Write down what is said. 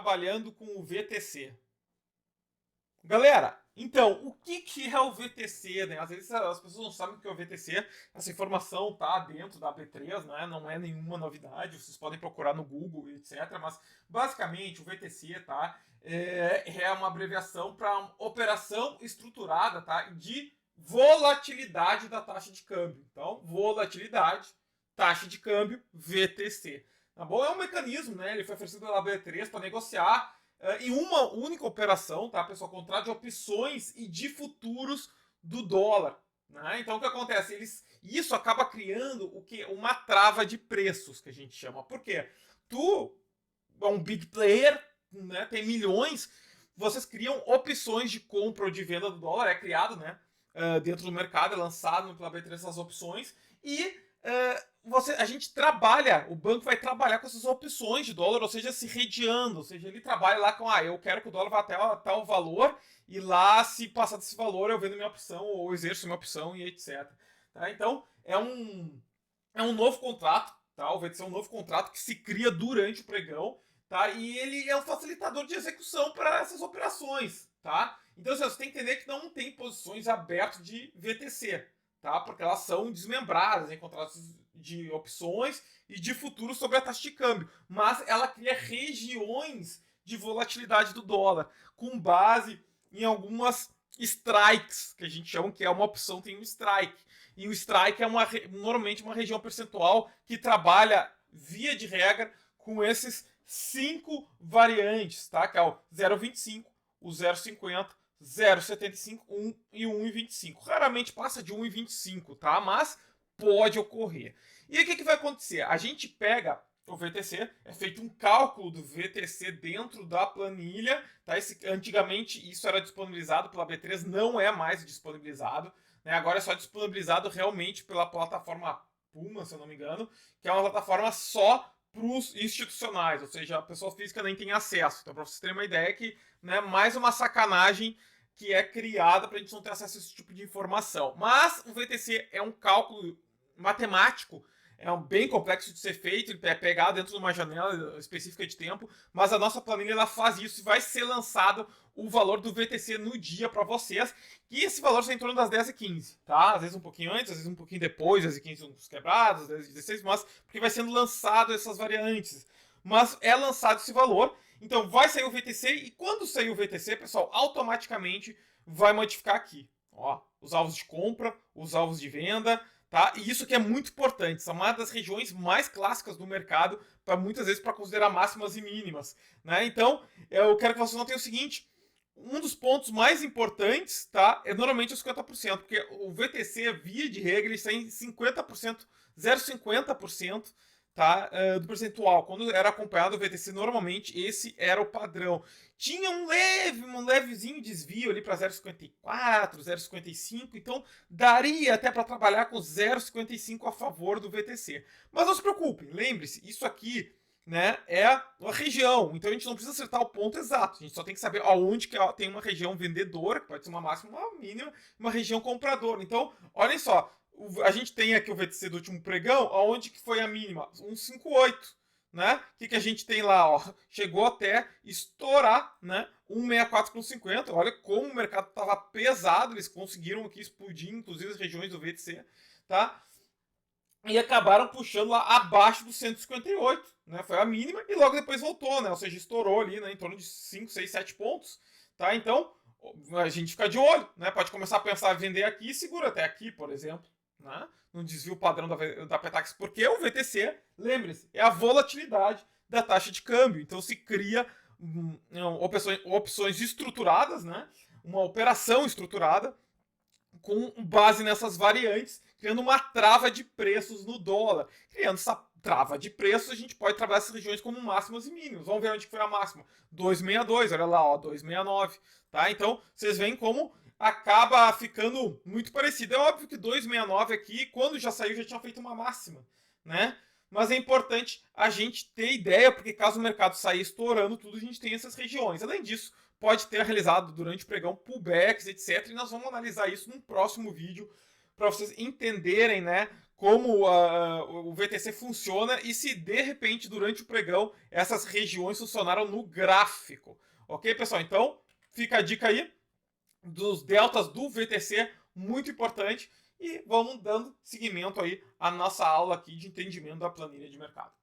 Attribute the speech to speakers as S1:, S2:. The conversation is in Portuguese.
S1: trabalhando com o VTC. Galera, então, o que é o VTC, né? Às vezes as pessoas não sabem o que é o VTC, essa informação tá dentro da B3, né? Não é nenhuma novidade, vocês podem procurar no Google, etc. Mas, basicamente, o VTC, tá? É uma abreviação para operação estruturada, tá? De volatilidade da taxa de câmbio. Então, volatilidade, taxa de câmbio, VTC. Tá bom? É um mecanismo, né? Ele foi oferecido pela B3 para negociar em uma única operação, tá, pessoal? Contrato de opções e de futuros do dólar. Né? Então, o que acontece? Isso acaba criando o que? Uma trava de preços, que a gente chama. Por quê? Tu é um big player, né? Tem milhões, vocês criam opções de compra ou de venda do dólar, é criado, né? Dentro do mercado, é lançado pela B3 essas opções, e a gente trabalha, o banco vai trabalhar com essas opções de dólar, ou seja, se redeando, ou seja, ele trabalha lá com, eu quero que o dólar vá até tal valor, e lá, se passar desse valor, eu vendo minha opção, ou exerço minha opção, e etc. Tá? Então, é um novo contrato, tá? O VTC é um novo contrato que se cria durante o pregão, tá? E ele é um facilitador de execução para essas operações, tá? Então, você tem que entender que não tem posições abertas de VTC, tá? Porque elas são desmembradas em contratos de opções e de futuros sobre a taxa de câmbio. Mas ela cria regiões de volatilidade do dólar, com base em algumas strikes, que a gente chama que é uma opção, tem um strike. E o strike é normalmente uma região percentual que trabalha, via de regra, com esses 5 variantes, tá? Que é o 0,25, o 0,50, 0,75, 1 e 1,25. Raramente passa de 1,25, tá? Mas pode ocorrer. E aí o que vai acontecer? A gente pega o VTC, é feito um cálculo do VTC dentro da planilha, tá? Antigamente isso era disponibilizado pela B3, não é mais disponibilizado, né? Agora é só disponibilizado realmente pela plataforma Puma, se eu não me engano, que é uma plataforma só para os institucionais, ou seja, a pessoa física nem tem acesso. Então, para vocês terem uma ideia, que, né, mais uma sacanagem que é criada para a gente não ter acesso a esse tipo de informação. Mas o VTC é um cálculo matemático, bem complexo de ser feito, ele é pegado dentro de uma janela específica de tempo, mas a nossa planilha ela faz isso e vai ser lançado o valor do VTC no dia para vocês, e esse valor está em torno das 10h15, tá? Às vezes um pouquinho antes, às vezes um pouquinho depois, 10h15 uns quebrados, às vezes 16, mas porque vai sendo lançado essas variantes. Mas é lançado esse valor, então vai sair o VTC, e quando sair o VTC, pessoal, automaticamente vai modificar aqui, ó, os alvos de compra, os alvos de venda, tá? E isso que é muito importante, são uma das regiões mais clássicas do mercado, para muitas vezes para considerar máximas e mínimas, né? Então, eu quero que vocês notem o seguinte: um dos pontos mais importantes, tá, é normalmente os 50%, porque o VTC, via de regra, ele está em 50%, 0,50%, tá, do percentual. Quando era acompanhado o VTC, normalmente esse era o padrão. Tinha um levezinho desvio ali para 0,54, 0,55, então daria até para trabalhar com 0,55 a favor do VTC. Mas não se preocupem, lembre-se, isso aqui, né, é a região, então a gente não precisa acertar o ponto exato, a gente só tem que saber aonde que tem uma região vendedora, que pode ser uma máxima, uma mínima, uma região compradora. Então, olhem só, a gente tem aqui o VTC do último pregão, aonde que foi a mínima? 1,58, né? O que a gente tem lá? Ó, chegou até estourar, né? 1,64,50. Olha como o mercado estava pesado, eles conseguiram aqui explodir, inclusive, as regiões do VTC, tá? E acabaram puxando lá abaixo do 158, né? Foi a mínima e logo depois voltou, né? Ou seja, estourou ali, né? Em torno de 5, 6, 7 pontos, tá? Então, a gente fica de olho, né? Pode começar a pensar em vender aqui e segura até aqui, por exemplo, né? No desvio padrão da Petax, porque o VTC, lembre-se, é a volatilidade da taxa de câmbio. Então, se cria opções estruturadas, né? Uma operação estruturada com base nessas variantes, criando uma trava de preços no dólar. Criando essa trava de preços, a gente pode trabalhar essas regiões como máximas e mínimas. Vamos ver onde foi a máxima. 2,62, olha lá, ó, 2,69. Tá? Então, vocês veem como acaba ficando muito parecido. É óbvio que 2,69 aqui, quando já saiu, já tinha feito uma máxima, né? Mas é importante a gente ter ideia, porque caso o mercado saia estourando tudo, a gente tem essas regiões. Além disso, pode ter realizado durante o pregão pullbacks, etc. E nós vamos analisar isso num próximo vídeo para vocês entenderem, né, como o VTC funciona e se de repente durante o pregão essas regiões funcionaram no gráfico. Ok, pessoal? Então fica a dica aí dos deltas do VTC, muito importante, e vamos dando seguimento aí à nossa aula aqui de entendimento da planilha de mercado.